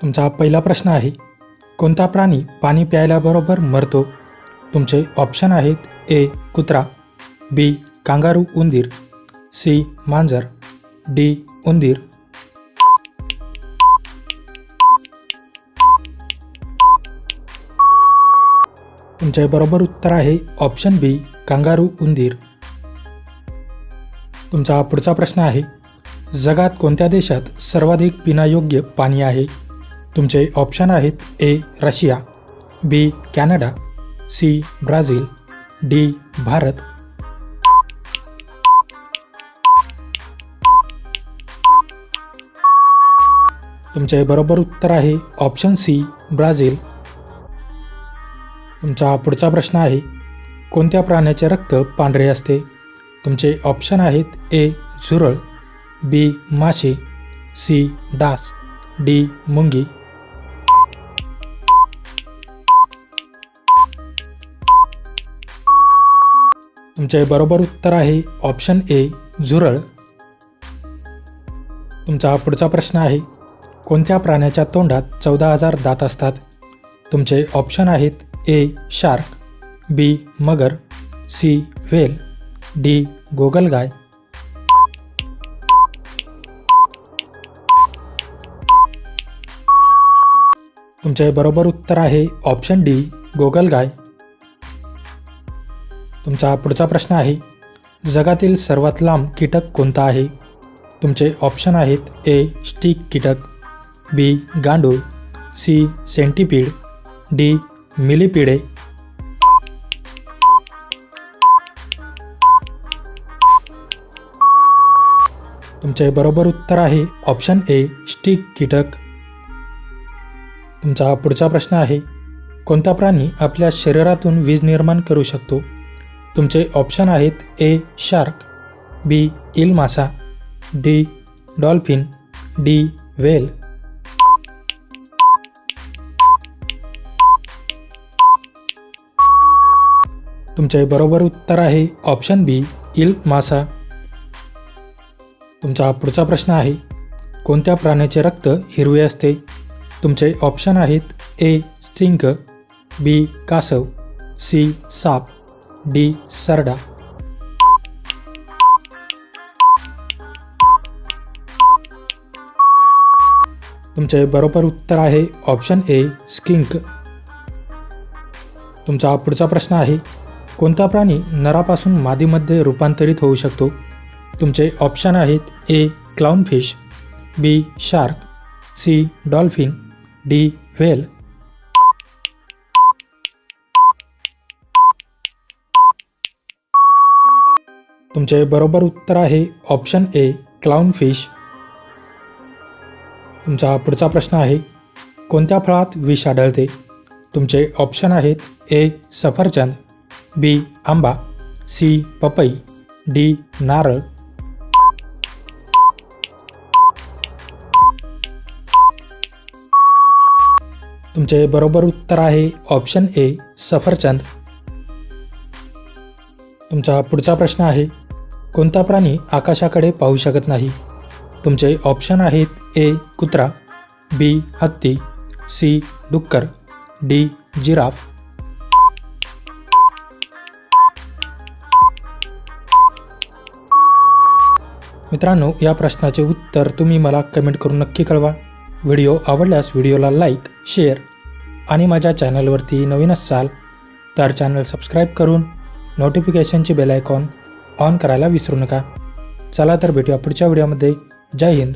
तुमचा पहिला प्रश्न आहे, कोणता प्राणी पाणी प्यायल्याबरोबर मरतो? तुमचे ऑप्शन आहेत ए कुत्रा, बी कांगारू उंदीर, सी मांजर, डी उंदीर. तुमचे बरोबर उत्तर आहे ऑप्शन बी कांगारू उंदीर. तुमचा पुढचा प्रश्न आहे, जगात कोणत्या देशात सर्वाधिक पिण्यायोग्य पाणी आहे? तुमचे ऑप्शन आहेत A Russia, B Canada, C Brazil, D Bharat. तुमचे बरोबर उत्तर आहे ऑप्शन सी ब्राझील. तुमचा पुढचा प्रश्न आहे, कोणत्या प्राण्याचे रक्त पांढरे असते? तुमचे ऑप्शन आहेत ए झुरळ, बी मासे, सी डास, डी मुंगी. तुमचे बरोबर उत्तर आहे ऑप्शन ए झुरळ. तुमचा पुढचा प्रश्न आहे, कोणत्या प्राण्याच्या तोंडात 14,000 दात असतात? तुमचे ऑप्शन आहेत ए शार्क, बी मगर, सी व्हेल, डी गोगलगाय. तुमचे बरोबर उत्तर आहे ऑप्शन डी गोगलगाय. तुमचा पुढचा प्रश्न आहे, जगातील सर्वात लांब कीटक कोणता आहे? तुमचे ऑप्शन आहेत ए स्टिक कीटक, बी गांडूळ, सी सेंटीपीड, डी मिलीपीडे. तुमचे बरोबर उत्तर आहे ऑप्शन ए स्टिक कीटक. तुमचा पुढचा प्रश्न आहे, कोणता प्राणी आपल्या शरीरातून वीज निर्माण करू शकतो? तुमचे ऑप्शन आहेत ए शार्क, बी इल मासा, डी डॉल्फिन, डी व्हेल. तुमचे बरोबर उत्तर आहे ऑप्शन बी इल मासा. तुमचा पुढचा प्रश्न आहे, कोणत्या प्राण्याचे रक्त हिरवे असते? तुमचे ऑप्शन आहेत ए स्टिंक, बी कासव, सी साप, डी सरडा. तुमचे बरोबर उत्तर आहे ऑप्शन ए स्किंक. तुमचा पुढचा प्रश्न आहे, कोणता प्राणी नरापासून मादीमध्ये रूपांतरित होऊ शकतो? तुमचे ऑप्शन आहेत A clownfish, B shark, C dolphin, D whale. तुमचे बरोबर उत्तर आहे ऑप्शन ए क्लाउनफिश. तुमचा पुढचा प्रश्न आहे, कोणत्या फळात विष आढळते? तुमचे ऑप्शन आहेत ए सफरचंद, बी आंबा, सी पपई, डी नारळ. तुमचे बरोबर उत्तर आहे ऑप्शन ए सफरचंद. तुमचा पुढचा प्रश्न आहे, कोणता प्राणी आकाशाकडे पाहू शकत नाही? तुमचे ऑप्शन आहेत ए कुत्रा, बी हत्ती, सी डुक्कर, डी जिराफ. मित्रांनो, या प्रश्नाचे उत्तर तुम्ही मला कमेंट करून नक्की कळवा. व्हिडिओ आवडल्यास व्हिडिओला लाईक, शेअर आणि माझ्या चॅनलवरती नवीन असाल तर चॅनल सबस्क्राईब करून नोटिफिकेशनची बेल आयकॉन ऑन करायला विसरू नका. चला तर भेटूया पुढच्या व्हिडिओमध्ये. जय हिंद.